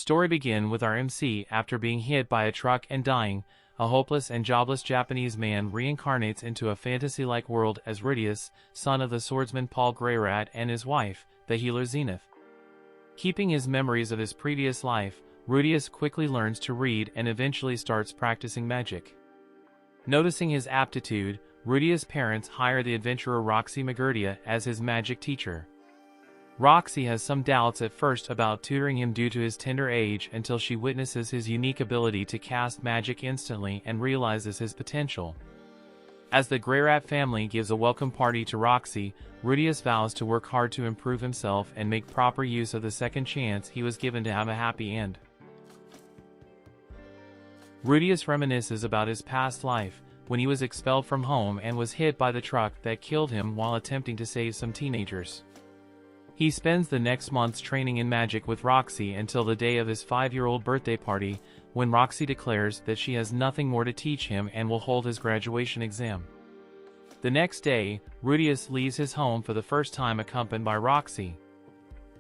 Story begin with our MC after being hit by a truck and dying. A hopeless and jobless Japanese man reincarnates into a fantasy-like world as Rudius, son of the swordsman Paul Greyrat and his wife, the healer Zenith. Keeping his memories of his previous life, Rudius quickly learns to read and eventually starts practicing magic. Noticing his aptitude, Rudius' parents hire the adventurer Roxy Magurdia as his magic teacher. Roxy has some doubts at first about tutoring him due to his tender age until she witnesses his unique ability to cast magic instantly and realizes his potential. As the Greyrat family gives a welcome party to Roxy, Rudius vows to work hard to improve himself and make proper use of the second chance he was given to have a happy end. Rudius reminisces about his past life, when he was expelled from home and was hit by the truck that killed him while attempting to save some teenagers. He spends the next months training in magic with Roxy until the day of his 5-year-old birthday party, when Roxy declares that she has nothing more to teach him and will hold his graduation exam. The next day, Rudius leaves his home for the first time accompanied by Roxy.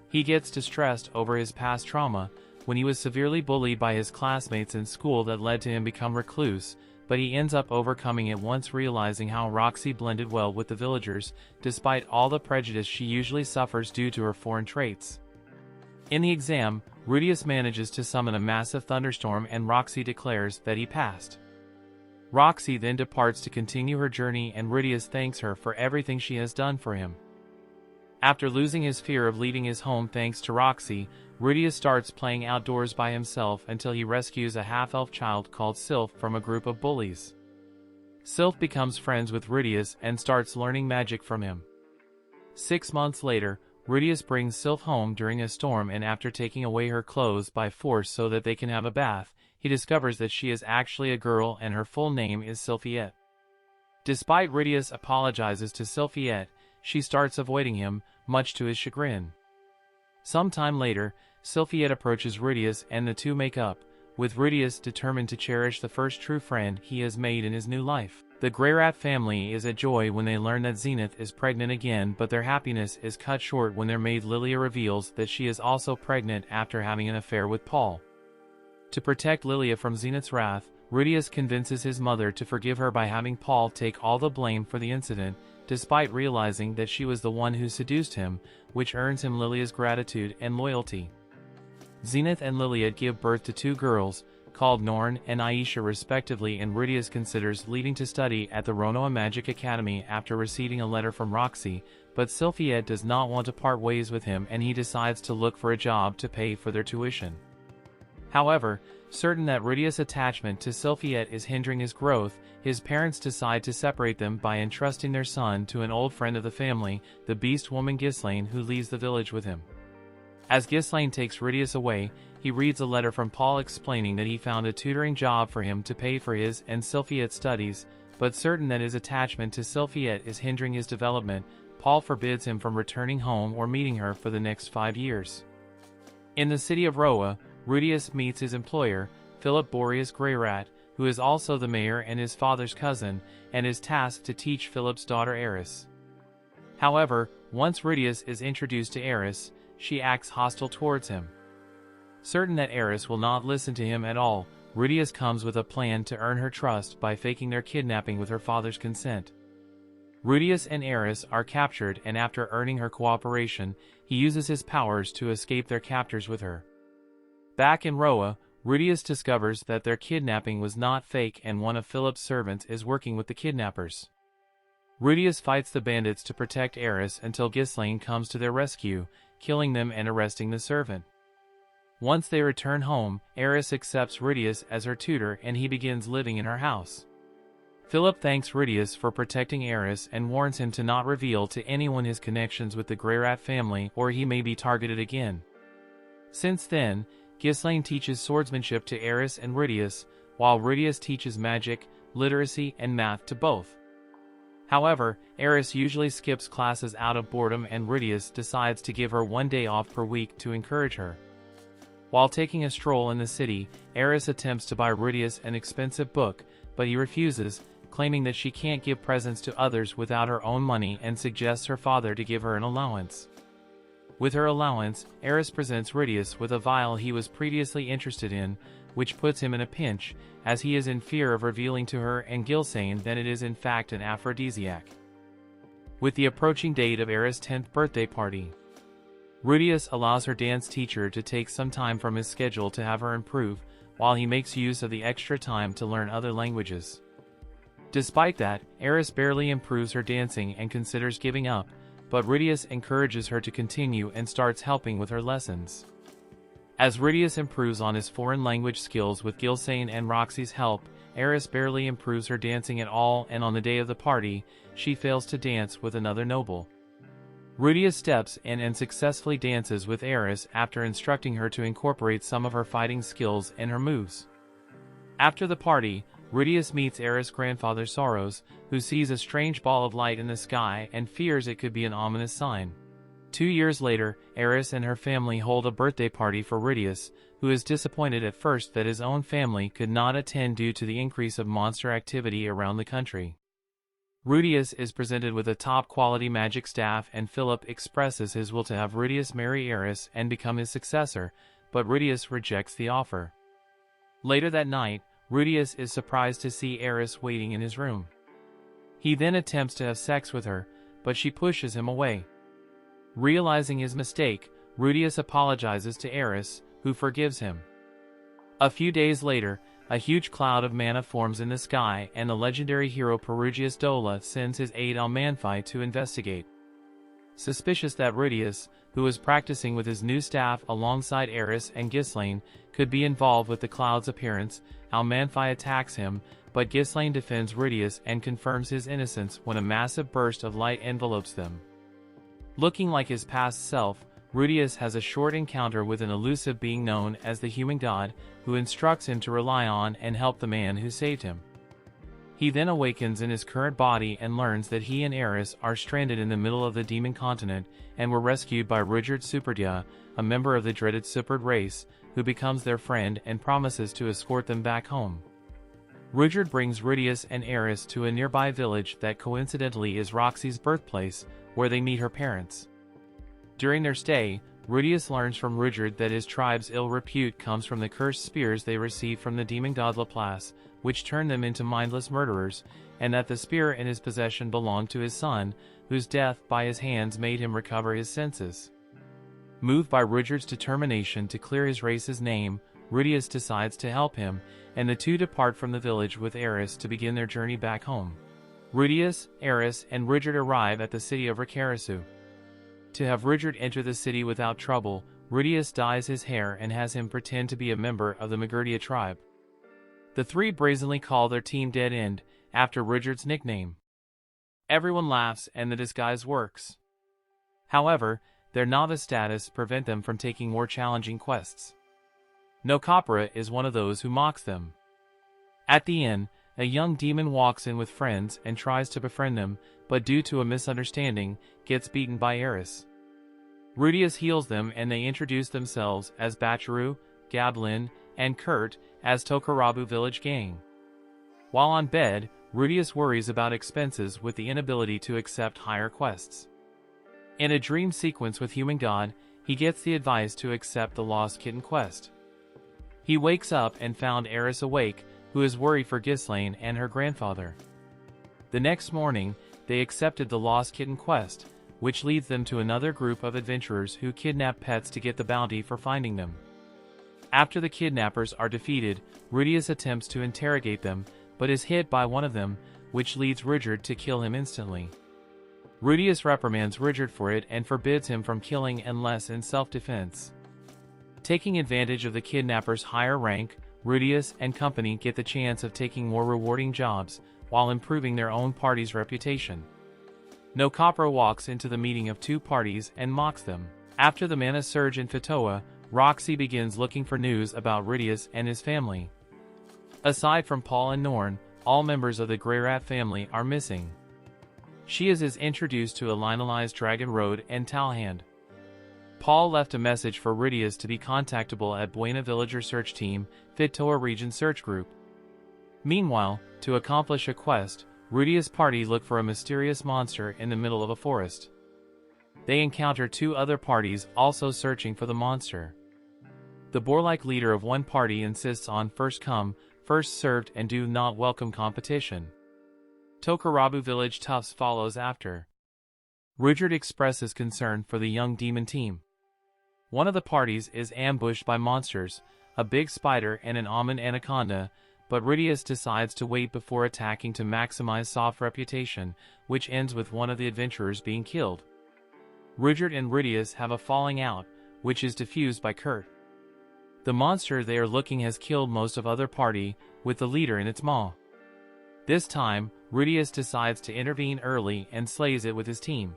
He gets distressed over his past trauma, when he was severely bullied by his classmates in school that led to him become recluse, but he ends up overcoming it once realizing how Roxy blended well with the villagers, despite all the prejudice she usually suffers due to her foreign traits. In the exam, Rudius manages to summon a massive thunderstorm and Roxy declares that he passed. Roxy then departs to continue her journey and Rudius thanks her for everything she has done for him. After losing his fear of leaving his home thanks to Roxy, Rudius starts playing outdoors by himself until he rescues a half-elf child called Sylph from a group of bullies. Sylph becomes friends with Rudius and starts learning magic from him. 6 months later, Rudius brings Sylph home during a storm and after taking away her clothes by force so that they can have a bath, he discovers that she is actually a girl and her full name is Sylphiette. Despite Rudius apologizes to Sylphiette, she starts avoiding him, much to his chagrin. Sometime later, Sylphiette approaches Rudius and the two make up, with Rudius determined to cherish the first true friend he has made in his new life. The Greyrat family is at joy when they learn that Zenith is pregnant again, but their happiness is cut short when their maid Lilia reveals that she is also pregnant after having an affair with Paul. To protect Lilia from Zenith's wrath, Rudius convinces his mother to forgive her by having Paul take all the blame for the incident, despite realizing that she was the one who seduced him, which earns him Lilia's gratitude and loyalty. Zenith and Lilia give birth to 2 girls, called Norn and Aisha respectively, and Rudius considers leaving to study at the Ronoa Magic Academy after receiving a letter from Roxy, but Sylphiette does not want to part ways with him and he decides to look for a job to pay for their tuition. However, certain that Rudius' attachment to Sylphiette is hindering his growth, his parents decide to separate them by entrusting their son to an old friend of the family, the beast woman Ghislaine, who leaves the village with him. As Ghislaine takes Rudius away, he reads a letter from Paul explaining that he found a tutoring job for him to pay for his and Sylphiette's studies, but certain that his attachment to Sylphiette is hindering his development, Paul forbids him from returning home or meeting her for the next 5 years. In the city of Roa, Rudius meets his employer, Philip Boreas Greyrat, who is also the mayor and his father's cousin, and is tasked to teach Philip's daughter Eris. However, once Rudius is introduced to Eris, she acts hostile towards him. Certain that Eris will not listen to him at all, Rudius comes with a plan to earn her trust by faking their kidnapping with her father's consent. Rudius and Eris are captured and after earning her cooperation, he uses his powers to escape their captors with her. Back in Roa, Rudius discovers that their kidnapping was not fake and one of Philip's servants is working with the kidnappers. Rudius fights the bandits to protect Eris until Ghislaine comes to their rescue, killing them and arresting the servant. Once they return home, Eris accepts Rudius as her tutor and he begins living in her house. Philip thanks Rudius for protecting Eris and warns him to not reveal to anyone his connections with the Greyrat family or he may be targeted again. Since then, Ghislaine teaches swordsmanship to Eris and Rudius, while Rudius teaches magic, literacy, and math to both. However, Eris usually skips classes out of boredom and Rudius decides to give her 1 day off per week to encourage her. While taking a stroll in the city, Eris attempts to buy Rudius an expensive book, but he refuses, claiming that she can't give presents to others without her own money and suggests her father to give her an allowance. With her allowance, Eris presents Rudius with a vial he was previously interested in, which puts him in a pinch, as he is in fear of revealing to her and Gilsane that it is in fact an aphrodisiac. With the approaching date of Eris' 10th birthday party, Rudius allows her dance teacher to take some time from his schedule to have her improve, while he makes use of the extra time to learn other languages. Despite that, Eris barely improves her dancing and considers giving up, but Rudius encourages her to continue and starts helping with her lessons. As Rudius improves on his foreign language skills with Gilsane and Roxy's help, Eris barely improves her dancing at all, and on the day of the party, she fails to dance with another noble. Rudius steps in and successfully dances with Eris after instructing her to incorporate some of her fighting skills in her moves. After the party, Rudius meets Eris' grandfather Soros, who sees a strange ball of light in the sky and fears it could be an ominous sign. 2 years later, Eris and her family hold a birthday party for Rudius, who is disappointed at first that his own family could not attend due to the increase of monster activity around the country. Rudius is presented with a top-quality magic staff, and Philip expresses his will to have Rudius marry Eris and become his successor, but Rudius rejects the offer. Later that night, Rudius is surprised to see Eris waiting in his room. He then attempts to have sex with her, but she pushes him away. Realizing his mistake, Rudius apologizes to Eris, who forgives him. A few days later, a huge cloud of mana forms in the sky, and the legendary hero Perugius Dola sends his aide Almanfi to investigate. Suspicious that Rudius, who was practicing with his new staff alongside Eris and Ghislaine, could be involved with the cloud's appearance, Almanfi attacks him, but Ghislaine defends Rudius and confirms his innocence when a massive burst of light envelopes them. Looking like his past self, Rudius has a short encounter with an elusive being known as the Human God, who instructs him to rely on and help the man who saved him. He then awakens in his current body and learns that he and Eris are stranded in the middle of the demon continent and were rescued by Rudyard Superdia, a member of the dreaded Superd race, who becomes their friend and promises to escort them back home. Rudyard brings Rudius and Eris to a nearby village that coincidentally is Roxy's birthplace, where they meet her parents. During their stay, Rudius learns from Rudyard that his tribe's ill repute comes from the cursed spears they received from the demon god Laplace, which turned them into mindless murderers, and that the spear in his possession belonged to his son, whose death by his hands made him recover his senses. Moved by Rudyard's determination to clear his race's name, Rudius decides to help him, and the two depart from the village with Eris to begin their journey back home. Rudius, Eris, and Rudyard arrive at the city of Rikarisu. To have Rudyard enter the city without trouble, Rudius dyes his hair and has him pretend to be a member of the Magurdia tribe. The three brazenly call their team Dead End, after Rudyard's nickname. Everyone laughs and the disguise works. However, their novice status prevents them from taking more challenging quests. No Capra is one of those who mocks them. At the inn, a young demon walks in with friends and tries to befriend them, but due to a misunderstanding, gets beaten by Eris. Rudius heals them and they introduce themselves as Bacharu, Gablin, and Kurt as Tokarabu Village Gang. While on bed, Rudius worries about expenses with the inability to accept higher quests. In a dream sequence with Human God, he gets the advice to accept the Lost Kitten quest. He wakes up and found Eris awake, who is worried for Ghislaine and her grandfather. The next morning, they accepted the Lost Kitten quest, which leads them to another group of adventurers who kidnap pets to get the bounty for finding them. After the kidnappers are defeated, Rudius attempts to interrogate them, but is hit by one of them, which leads Rudyard to kill him instantly. Rudius reprimands Rudyard for it and forbids him from killing unless in self-defense. Taking advantage of the kidnappers' higher rank, Rudius and company get the chance of taking more rewarding jobs, while improving their own party's reputation. No Capra walks into the meeting of two parties and mocks them. After the mana surge in Fatoa, Roxy begins looking for news about Rudius and his family. Aside from Paul and Norn, all members of the Greyrat family are missing. She is introduced to a linealized Dragon Road and Talhand. Paul left a message for Rudius to be contactable at Buena Villager Search Team, Fitoa Region Search Group. Meanwhile, to accomplish a quest, Rudius' party look for a mysterious monster in the middle of a forest. they encounter two other parties also searching for the monster. The boar-like leader of one party insists on first come, first served and do not welcome competition. Tokarabu village toughs follows after. Rudyard expresses concern for the young demon team. One of the parties is ambushed by monsters, a big spider and an almond anaconda, but Rudius decides to wait before attacking to maximize soft reputation, which ends with one of the adventurers being killed. Rudyard and Rudius have a falling out, which is diffused by Kurt. The monster they are looking has killed most of other party, with the leader in its maw. This time, Rudius decides to intervene early and slays it with his team.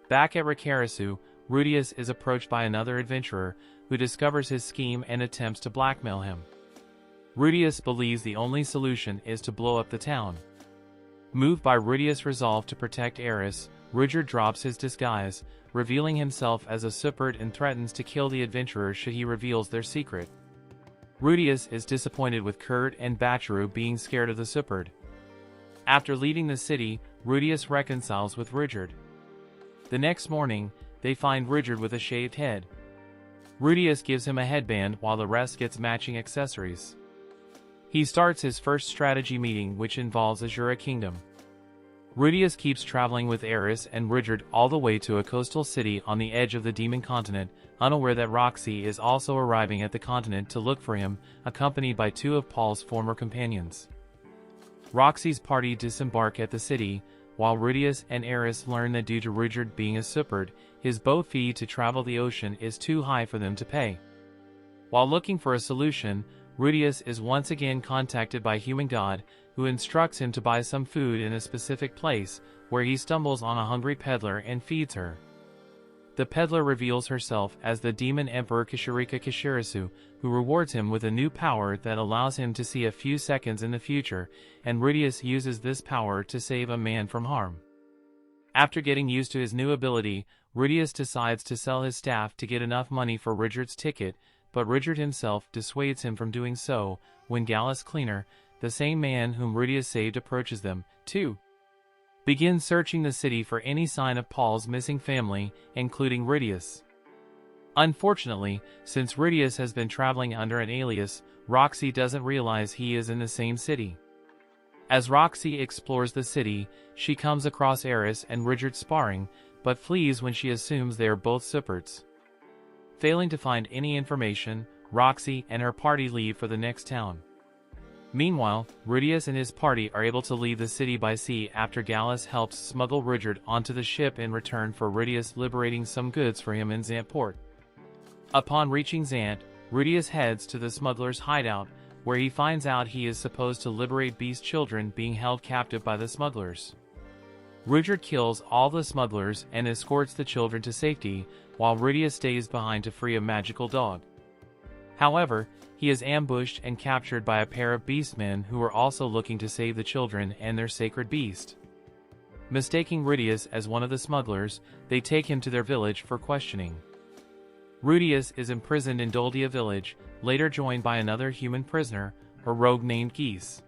Back at Rikarasu, Rudius is approached by another adventurer, who discovers his scheme and attempts to blackmail him. Rudius believes the only solution is to blow up the town. Moved by Rudius' resolve to protect Eris, Rudyard drops his disguise, revealing himself as a Supert and threatens to kill the adventurer should he reveals their secret. Rudius is disappointed with Kurt and Bachiru being scared of the Supert. After leaving the city, Rudius reconciles with Rudyard. The next morning, they find Rudyard with a shaved head. Rudius gives him a headband while the rest gets matching accessories. He starts his first strategy meeting, which involves Azura Kingdom. Rudius keeps traveling with Eris and Rudyard all the way to a coastal city on the edge of the demon continent, unaware that Roxy is also arriving at the continent to look for him, accompanied by two of Paul's former companions. Roxy's party disembark at the city, while Rudius and Eris learn that due to Rudyard being a Supert, his boat fee to travel the ocean is too high for them to pay. While looking for a solution, Rudius is once again contacted by Human God, who instructs him to buy some food in a specific place, where he stumbles on a hungry peddler and feeds her. The peddler reveals herself as the demon emperor Kishirika Kishirasu, who rewards him with a new power that allows him to see a few seconds in the future, and Rudius uses this power to save a man from harm. After getting used to his new ability, Rudius decides to sell his staff to get enough money for Rudyard's ticket, but Rudyard himself dissuades him from doing so, when Gallus Cleaner, the same man whom Rudius saved, approaches them, too. Begin searching the city for any sign of Paul's missing family, including Rudius. Unfortunately, since Rudius has been traveling under an alias, Roxy doesn't realize he is in the same city. As Roxy explores the city, she comes across Eris and Rudyard sparring, but flees when she assumes they are both Superts. Failing to find any information, Roxy and her party leave for the next town. Meanwhile, Rudius and his party are able to leave the city by sea after Gallus helps smuggle Rudyard onto the ship in return for Rudius liberating some goods for him in Zant port. Upon reaching Zant, Rudius heads to the smuggler's hideout, where he finds out he is supposed to liberate beast children being held captive by the smugglers. Rudyard kills all the smugglers and escorts the children to safety, while Rudius stays behind to free a magical dog. However, he is ambushed and captured by a pair of beastmen who are also looking to save the children and their sacred beast. Mistaking Rudius as one of the smugglers, they take him to their village for questioning. Rudius is imprisoned in Doldia village, later joined by another human prisoner, a rogue named Geese.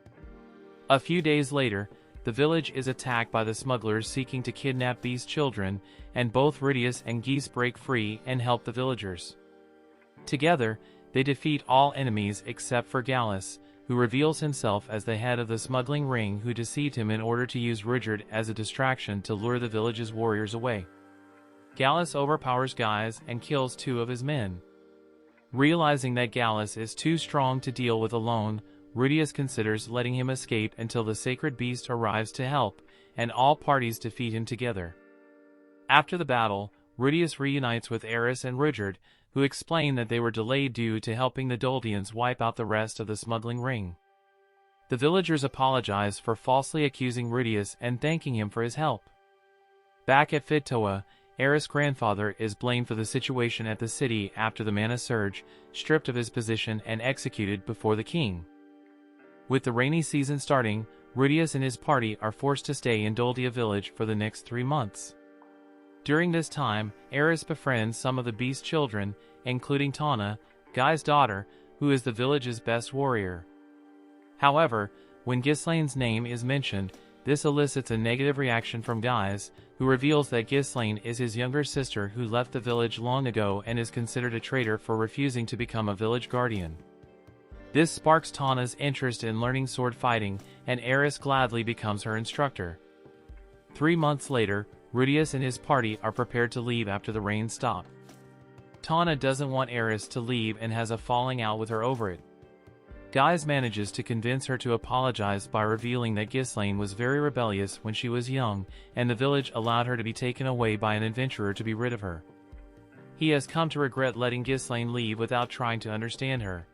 A few days later, the village is attacked by the smugglers seeking to kidnap beast children, and both Rudius and Geese break free and help the villagers. Together, they defeat all enemies except for Gallus, who reveals himself as the head of the smuggling ring who deceived him in order to use Rudyard as a distraction to lure the village's warriors away. Gallus overpowers Guise and kills two of his men. Realizing that Gallus is too strong to deal with alone, Rudius considers letting him escape until the sacred beast arrives to help, and all parties defeat him together. After the battle, Rudius reunites with Eris and Rudyard, who explain that they were delayed due to helping the Doldians wipe out the rest of the smuggling ring. The villagers apologize for falsely accusing Rudius and thanking him for his help. Back at Fitoa, Eris' grandfather is blamed for the situation at the city after the Mana Surge, stripped of his position and executed before the king. With the rainy season starting, Rudius and his party are forced to stay in Doldia village for the next 3 months. During this time, Eris befriends some of the beast children, including Tana, Guy's daughter, who is the village's best warrior. However, when Ghislaine's name is mentioned, This elicits a negative reaction from Guise, who reveals that Ghislaine is his younger sister who left the village long ago and is considered a traitor for refusing to become a village guardian. This sparks Tana's interest in learning sword fighting, and Eris gladly becomes her instructor. 3 months later, Rudius and his party are prepared to leave after the rain stops. Tana doesn't want Eris to leave and has a falling out with her over it. Guise manages to convince her to apologize by revealing that Ghislaine was very rebellious when she was young, and the village allowed her to be taken away by an adventurer to be rid of her. He has come to regret letting Ghislaine leave without trying to understand her.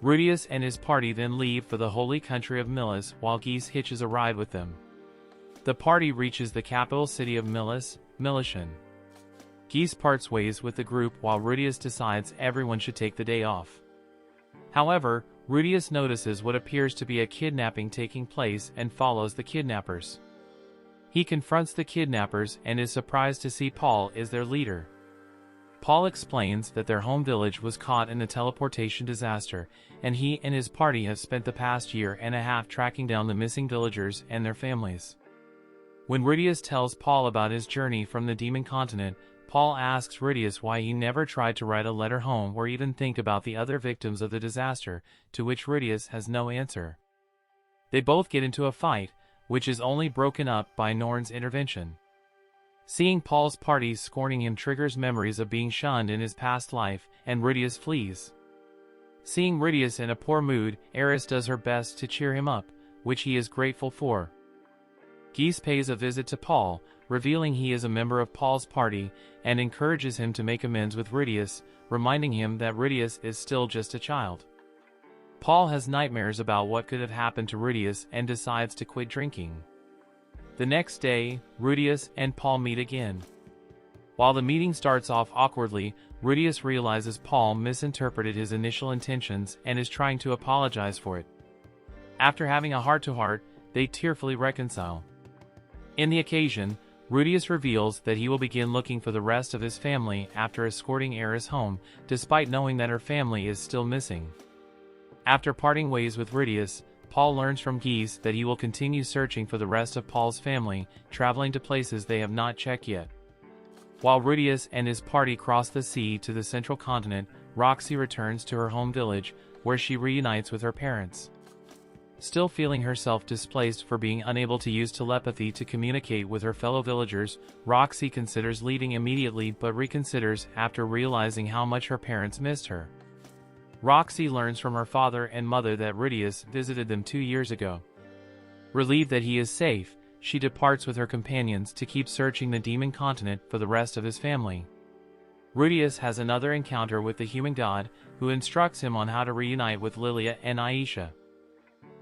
Rudius and his party then leave for the holy country of Milis while Guise hitches a ride with them. The party reaches the capital city of Milis, Milishan. Guise parts ways with the group while Rudius decides everyone should take the day off. However, Rudius notices what appears to be a kidnapping taking place and follows the kidnappers. He confronts the kidnappers and is surprised to see Paul is their leader. Paul explains that their home village was caught in a teleportation disaster, and he and his party have spent the past year and a half tracking down the missing villagers and their families. When Rudius tells Paul about his journey from the demon continent, Paul asks Rudius why he never tried to write a letter home or even think about the other victims of the disaster, to which Rudius has no answer. They both get into a fight, which is only broken up by Norn's intervention. Seeing Paul's party scorning him triggers memories of being shunned in his past life, and Rudius flees. Seeing Rudius in a poor mood, Eris does her best to cheer him up, which he is grateful for. Guise pays a visit to Paul, revealing he is a member of Paul's party, and encourages him to make amends with Rudius, reminding him that Rudius is still just a child. Paul has nightmares about what could have happened to Rudius and decides to quit drinking. The next day, Rudius and Paul meet again. While the meeting starts off awkwardly, Rudius realizes Paul misinterpreted his initial intentions and is trying to apologize for it. After having a heart-to-heart, they tearfully reconcile. In the occasion, Rudius reveals that he will begin looking for the rest of his family after escorting Eris home, despite knowing that her family is still missing. After parting ways with Rudius, Paul learns from Guise that he will continue searching for the rest of Paul's family, traveling to places they have not checked yet. While Rudius and his party cross the sea to the central continent, Roxy returns to her home village, where she reunites with her parents. Still feeling herself displaced for being unable to use telepathy to communicate with her fellow villagers, Roxy considers leaving immediately but reconsiders after realizing how much her parents missed her. Roxy learns from her father and mother that Rudius visited them 2 years ago. Relieved that he is safe, she departs with her companions to keep searching the demon continent for the rest of his family. Rudius has another encounter with the human god, who instructs him on how to reunite with Lilia and Aisha.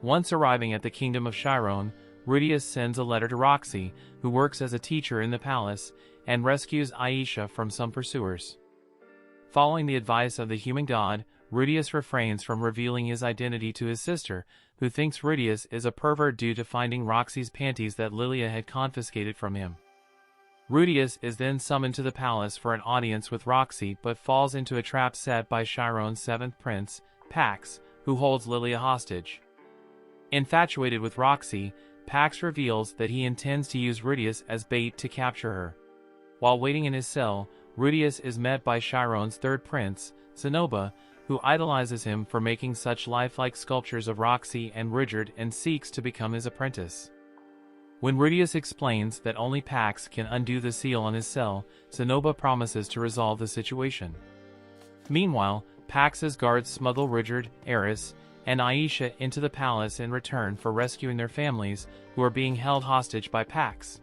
Once arriving at the kingdom of Chiron, Rudius sends a letter to Roxy, who works as a teacher in the palace, and rescues Aisha from some pursuers. Following the advice of the human god, Rudius refrains from revealing his identity to his sister, who thinks Rudius is a pervert due to finding Roxy's panties that Lilia had confiscated from him. Rudius is then summoned to the palace for an audience with Roxy but falls into a trap set by Chiron's seventh prince, Pax, who holds Lilia hostage. Infatuated with Roxy, Pax reveals that he intends to use Rudius as bait to capture her. While waiting in his cell, Rudius is met by Chiron's third prince, Zenoba, who idolizes him for making such lifelike sculptures of Roxy and Richard and seeks to become his apprentice. When Rudius explains that only Pax can undo the seal on his cell, Zenoba promises to resolve the situation. Meanwhile, Pax's guards smuggle Richard, Eris, and Aisha into the palace in return for rescuing their families, who are being held hostage by Pax.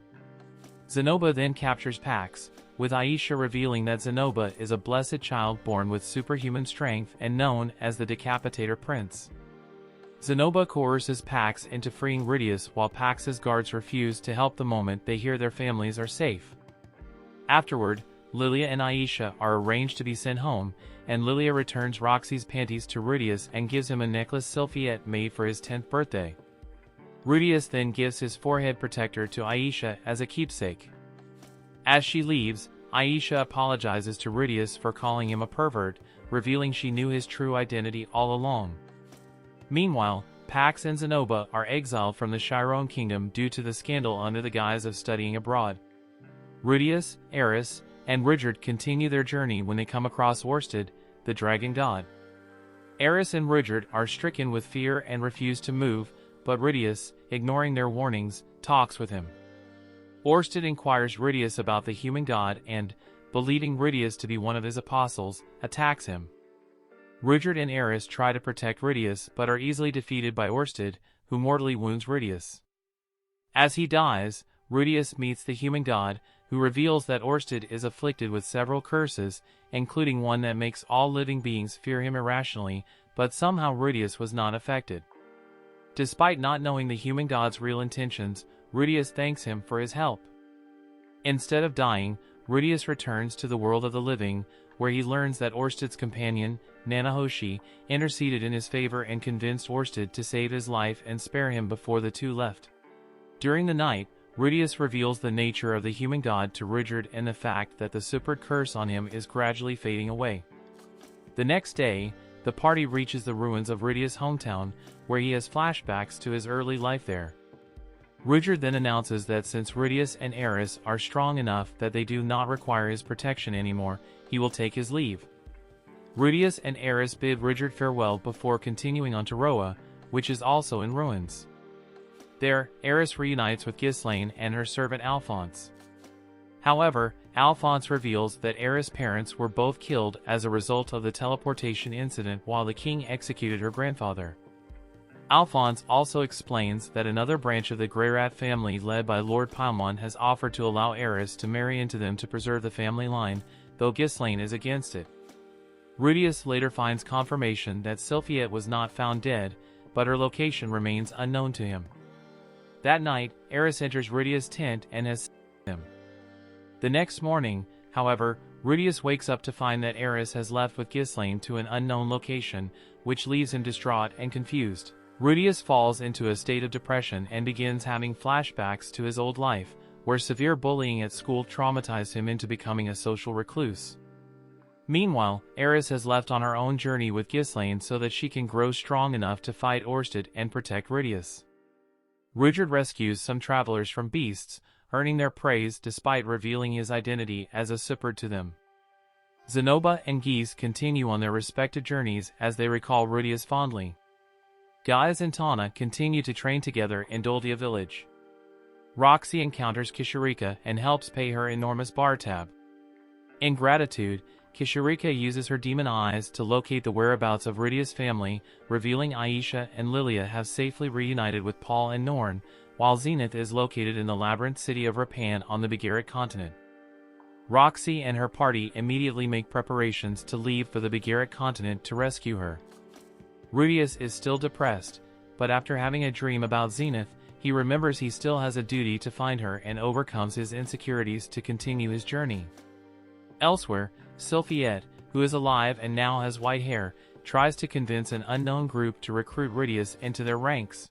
Zenoba then captures Pax, with Aisha revealing that Zenoba is a blessed child born with superhuman strength and known as the Decapitator Prince. Zenoba coerces Pax into freeing Rudius while Pax's guards refuse to help the moment they hear their families are safe. Afterward, Lilia and Aisha are arranged to be sent home, and Lilia returns Roxy's panties to Rudius and gives him a necklace Sylphiette made for his 10th birthday. Rudius then gives his forehead protector to Aisha as a keepsake. As she leaves, Aisha apologizes to Rudius for calling him a pervert, revealing she knew his true identity all along. Meanwhile, Pax and Zenoba are exiled from the Chiron kingdom due to the scandal under the guise of studying abroad. Rudius, Eris, and Richard continue their journey when they come across Orsted, the dragon god. Eris and Richard are stricken with fear and refuse to move, but Rudius, ignoring their warnings, talks with him. Orsted inquires Rudius about the human god and, believing Rudius to be one of his apostles, attacks him. Richard and Eris try to protect Rudius but are easily defeated by Orsted, who mortally wounds Rudius. As he dies, Rudius meets the human god, who reveals that Orsted is afflicted with several curses, including one that makes all living beings fear him irrationally, but somehow Rudius was not affected. Despite not knowing the human god's real intentions, Rudius thanks him for his help. Instead of dying, Rudius returns to the world of the living, where he learns that Orsted's companion, Nanahoshi, interceded in his favor and convinced Orsted to save his life and spare him before the two left. During the night, Rudius reveals the nature of the human god to Richard and the fact that the super curse on him is gradually fading away. The next day, the party reaches the ruins of Rudius' hometown, where he has flashbacks to his early life there. Richard then announces that since Rudius and Eris are strong enough that they do not require his protection anymore, he will take his leave. Rudius and Eris bid Richard farewell before continuing on to Roa, which is also in ruins. There, Eris reunites with Ghislaine and her servant Alphonse. However, Alphonse reveals that Eris' parents were both killed as a result of the teleportation incident while the king executed her grandfather. Alphonse also explains that another branch of the Greyrat family led by Lord Paimon has offered to allow Eris to marry into them to preserve the family line, though Ghislaine is against it. Rudius later finds confirmation that Sylphiette was not found dead, but her location remains unknown to him. That night, Eris enters Rudius' tent and has him. The next morning, however, Rudius wakes up to find that Eris has left with Ghislaine to an unknown location, which leaves him distraught and confused. Rudius falls into a state of depression and begins having flashbacks to his old life, where severe bullying at school traumatized him into becoming a social recluse. Meanwhile, Eris has left on her own journey with Ghislaine so that she can grow strong enough to fight Orsted and protect Rudius. Richard rescues some travelers from beasts, earning their praise despite revealing his identity as a Sippard to them. Zenoba and Geese continue on their respective journeys as they recall Rudius fondly. Gaius and Tana continue to train together in Doldia village. Roxy encounters Kishirika and helps pay her enormous bar tab. In gratitude, Kishirika uses her demon eyes to locate the whereabouts of Rudius' family, revealing Aisha and Lilia have safely reunited with Paul and Norn, while Zenith is located in the labyrinth city of Rapan on the Bigarret continent. Roxy and her party immediately make preparations to leave for the Bigarret continent to rescue her. Rudius is still depressed, but after having a dream about Zenith, he remembers he still has a duty to find her and overcomes his insecurities to continue his journey. Elsewhere, Sylphiette, who is alive and now has white hair, tries to convince an unknown group to recruit Rudius into their ranks.